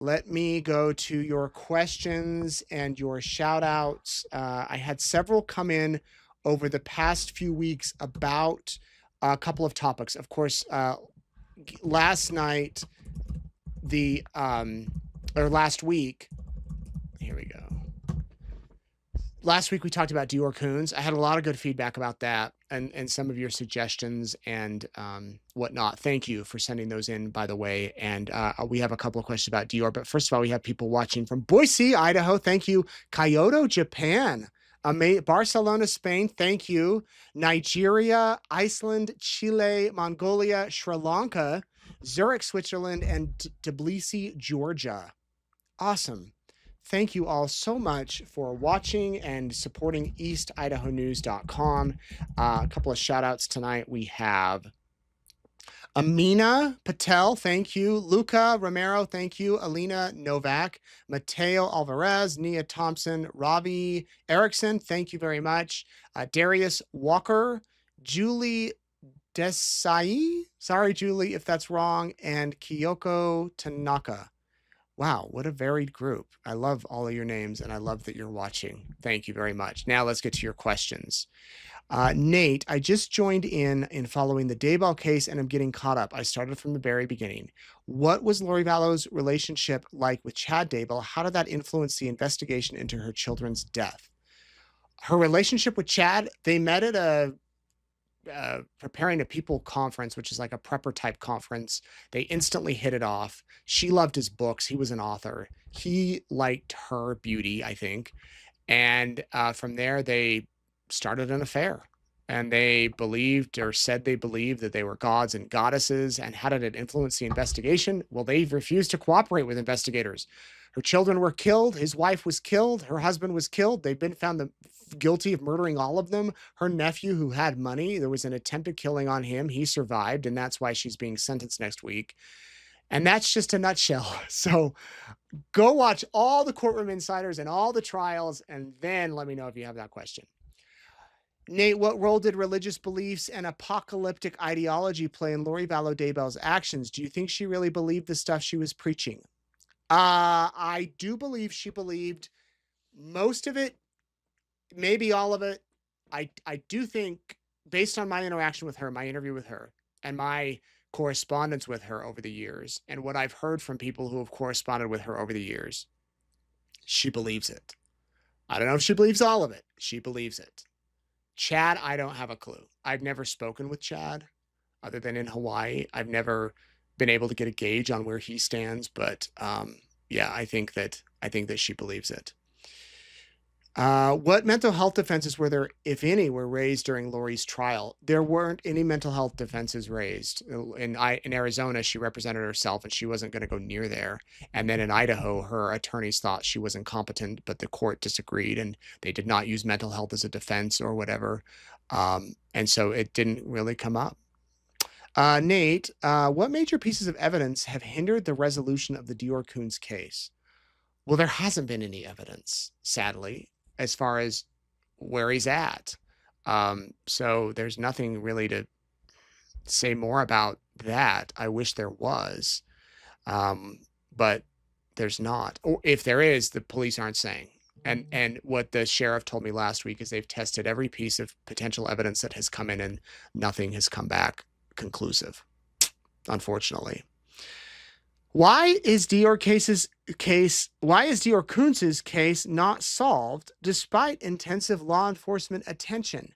let me go to your questions and your shout outs. I had several come in over the past few weeks about a couple of topics. Of course, last night, or last week, here we go. Last week we talked about Deorr Kunz. I had a lot of good feedback about that and some of your suggestions and whatnot. Thank you for sending those in, by the way. And we have a couple of questions about Deorr. But first of all, we have people watching from Boise, Idaho. Thank you. Kyoto, Japan. Barcelona, Spain. Thank you. Nigeria, Iceland, Chile, Mongolia, Sri Lanka, Zurich, Switzerland, and Tbilisi, Georgia. Awesome. Thank you all so much for watching and supporting eastidahonews.com. A couple of shout outs tonight. We have Amina Patel, thank you. Luca Romero, thank you. Alina Novak, Mateo Alvarez, Nia Thompson, Ravi Erickson, thank you very much. Darius Walker, Julie Desai, sorry, Julie, if that's wrong, and Kyoko Tanaka. Wow, what a varied group. I love all of your names, and I love that you're watching. Thank you very much. Now let's get to your questions. Nate, I just joined in following the Daybell case, and I'm getting caught up. I started from the very beginning. What was Lori Vallow's relationship like with Chad Daybell? How did that influence the investigation into her children's death? Her relationship with Chad, they met at a Preparing a People conference, which is like a prepper type conference. They instantly hit it off. She loved his books. He was an author. He liked her beauty, I think. And from there, they started an affair. And they believed or said they believed that they were gods and goddesses. And how did it influence the investigation? Well, they refused to cooperate with investigators. Her children were killed. His wife was killed. Her husband was killed. They've been found guilty of murdering all of them. Her nephew, who had money, there was an attempted killing on him. He survived, and that's why she's being sentenced next week. And that's just a nutshell. So go watch all the Courtroom Insiders and all the trials, and then let me know if you have that question. Nate, what role did religious beliefs and apocalyptic ideology play in Lori Vallow Daybell's actions? Do you think she really believed the stuff she was preaching? I do believe she believed most of it, maybe all of it. I do think, based on my interaction with her, my interview with her, and my correspondence with her over the years, and what I've heard from people who have corresponded with her over the years, she believes it. I don't know if she believes all of it. She believes it. Chad, I don't have a clue. I've never spoken with Chad other than in Hawaii. I've never been able to get a gauge on where he stands, but yeah, I think that she believes it. What mental health defenses were there, if any, were raised during Lori's trial? There weren't any mental health defenses raised. In Arizona, she represented herself and she wasn't going to go near there. And then in Idaho, her attorneys thought she was incompetent, but the court disagreed and they did not use mental health as a defense or whatever. And so it didn't really come up. Nate, what major pieces of evidence have hindered the resolution of the Deorr Kunz case? Well, there hasn't been any evidence, sadly, as far as where he's at. So there's nothing really to say more about that. I wish there was, but there's not. Or if there is, the police aren't saying. And what the sheriff told me last week is they've tested every piece of potential evidence that has come in and nothing has come back conclusive, unfortunately. Why is Deorr Kunz's case not solved despite intensive law enforcement attention?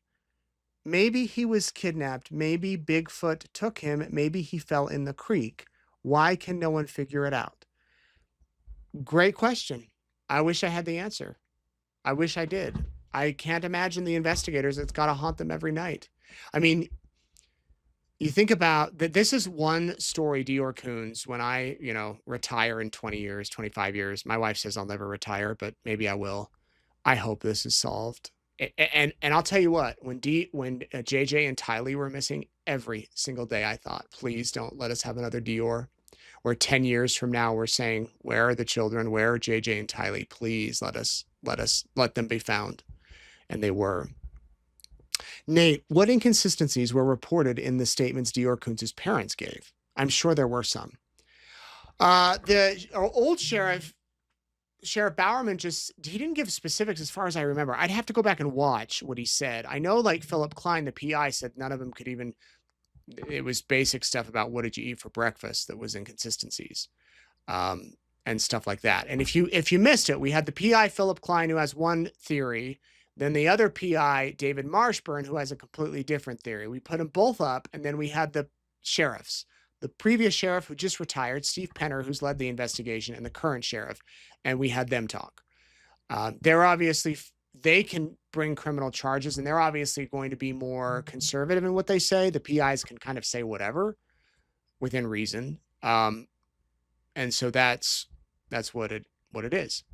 Maybe he was kidnapped. Maybe Bigfoot took him. Maybe he fell in the creek. Why can no one figure it out? Great question. I wish I had the answer. I wish I did. I can't imagine the investigators. It's got to haunt them every night. I mean, you think about that. This is one story, Deorr Kunz, when I, retire in 20 years, 25 years, my wife says I'll never retire, but maybe I will. I hope this is solved. And I'll tell you what, when JJ and Tylee were missing, every single day I thought, please don't let us have another Deorr. Where 10 years from now, we're saying, where are the children? Where are JJ and Tylee? Please let them be found. And they were. Nate, what inconsistencies were reported in the statements Deorr Kunz's parents gave? I'm sure there were some. The old Sheriff Bowerman he didn't give specifics as far as I remember. I'd have to go back and watch what he said. I know like Philip Klein, the PI, said none of them could even, it was basic stuff about what did you eat for breakfast that was inconsistencies. And stuff like that. And if you missed it, we had the PI Philip Klein, who has one theory, then the other PI David Marshburn, who has a completely different theory. We put them both up, and then we had the sheriffs, the previous sheriff who just retired, Steve Penner, who's led the investigation, and the current sheriff, and we had them talk. They're obviously, they can bring criminal charges, and they're obviously going to be more conservative in what they say. The PIs can kind of say whatever within reason. And so that's what it is.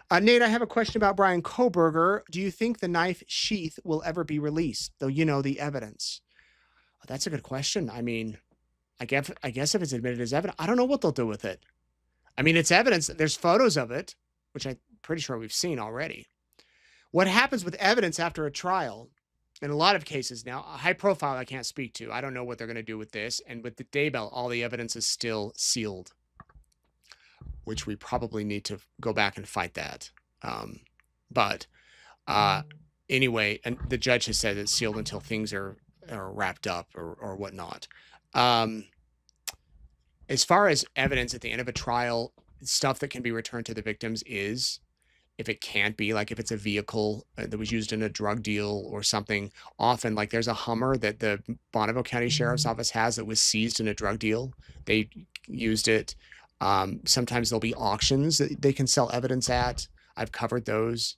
Nate, I have a question about Bryan Kohberger. Do you think the knife sheath will ever be released? Though, the evidence. That's a good question. I mean, I guess if it's admitted as evidence, I don't know what they'll do with it. I mean, it's evidence. There's photos of it, which I'm pretty sure we've seen already. What happens with evidence after a trial, in a lot of cases now, a high profile I can't speak to. I don't know what they're going to do with this. And with the Daybell, all the evidence is still sealed, which we probably need to go back and fight that. Anyway, and the judge has said it's sealed until things are wrapped up or whatnot. As far as evidence at the end of a trial, stuff that can be returned to the victims is, if it can't be, like if it's a vehicle that was used in a drug deal or something, often like there's a Hummer that the Bonneville County Sheriff's Office has that was seized in a drug deal. They used it. Sometimes there'll be auctions that they can sell evidence at. I've covered those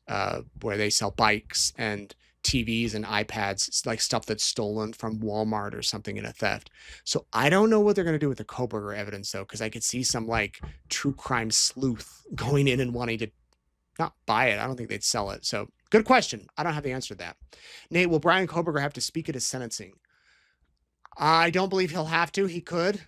where they sell bikes and TVs and iPads. It's like stuff that's stolen from Walmart or something in a theft. So I don't know what they're going to do with the Kohberger evidence, though, because I could see some like true crime sleuth going in and wanting to not buy it. I don't think they'd sell it. So good question. I don't have the answer to that. Nate, will Bryan Kohberger have to speak at his sentencing? I don't believe he'll have to. He could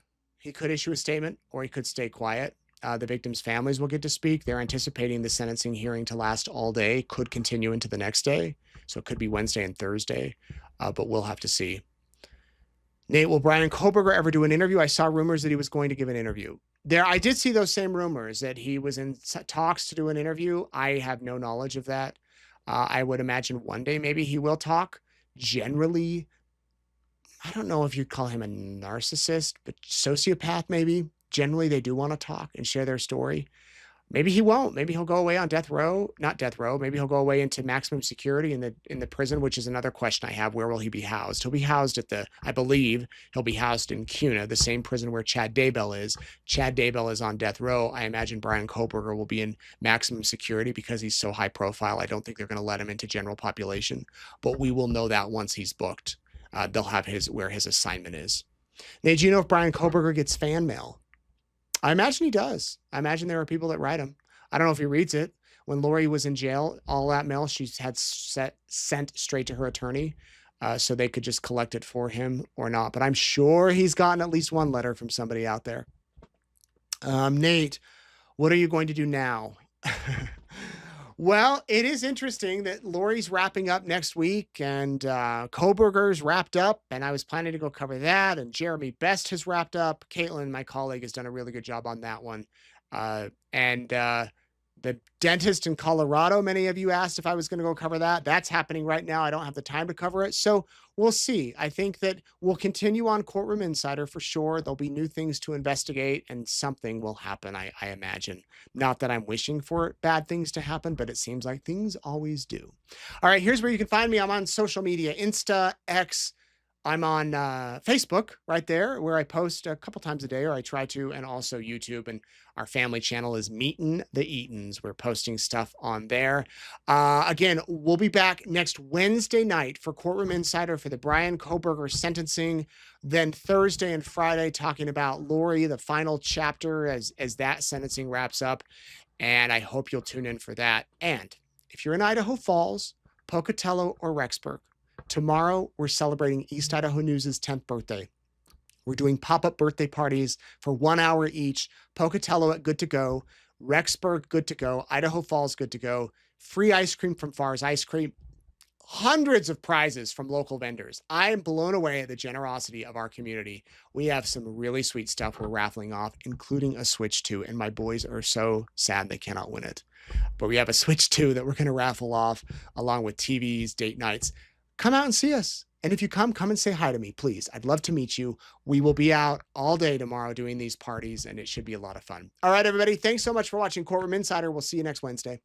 issue a statement, or he could stay quiet. The victims' families will get to speak. They're anticipating the sentencing hearing to last all day, could continue into the next day. So it could be Wednesday and Thursday, but we'll have to see. Nate, will Bryan Kohberger ever do an interview? I saw rumors that he was going to give an interview. I did see those same rumors that he was in talks to do an interview. I have no knowledge of that. I would imagine one day maybe he will talk. Generally, I don't know if you'd call him a narcissist, but sociopath maybe. Generally, they do want to talk and share their story. Maybe he won't. Maybe he'll go away on death row. Not death row. Maybe he'll go away into maximum security in the prison, which is another question I have. Where will he be housed? He'll be housed I believe he'll be housed in CUNA, the same prison where Chad Daybell is. Chad Daybell is on death row. I imagine Bryan Kohberger will be in maximum security because he's so high profile. I don't think they're going to let him into general population, but we will know that once he's booked. They'll have where his assignment is. Nate, do you know if Bryan Kohberger gets fan mail? I imagine he does. I imagine there are people that write him. I don't know if he reads it. When Lori was in jail, all that mail she had sent straight to her attorney, so they could just collect it for him or not. But I'm sure he's gotten at least one letter from somebody out there. Nate, what are you going to do now? Well, it is interesting that Lori's wrapping up next week and Kohberger's wrapped up, and I was planning to go cover that, and Jeremy Best has wrapped up. Caitlin, my colleague, has done a really good job on that one. The dentist in Colorado, many of you asked if I was going to go cover that. That's happening right now. I don't have the time to cover it. So we'll see. I think that we'll continue on Courtroom Insider for sure. There'll be new things to investigate and something will happen, I imagine. Not that I'm wishing for bad things to happen, but it seems like things always do. All right, here's where you can find me. I'm on social media, Insta, X. I'm on Facebook right there where I post a couple times a day, or I try to, and also YouTube. And our family channel is Meetin' the Eatons. We're posting stuff on there. Again, we'll be back next Wednesday night for Courtroom Insider for the Bryan Kohberger sentencing. Then Thursday and Friday talking about Lori, the final chapter as that sentencing wraps up. And I hope you'll tune in for that. And if you're in Idaho Falls, Pocatello, or Rexburg, tomorrow, we're celebrating East Idaho News' 10th birthday. We're doing pop-up birthday parties for 1 hour each. Pocatello at Good to Go, Rexburg Good to Go, Idaho Falls Good to Go, free ice cream from Farr's Ice Cream, hundreds of prizes from local vendors. I am blown away at the generosity of our community. We have some really sweet stuff we're raffling off, including a Switch 2, and my boys are so sad they cannot win it. But we have a Switch 2 that we're going to raffle off along with TVs, date nights. Come out and see us. And if you come and say hi to me, please. I'd love to meet you. We will be out all day tomorrow doing these parties, and it should be a lot of fun. All right, everybody. Thanks so much for watching Courtroom Insider. We'll see you next Wednesday.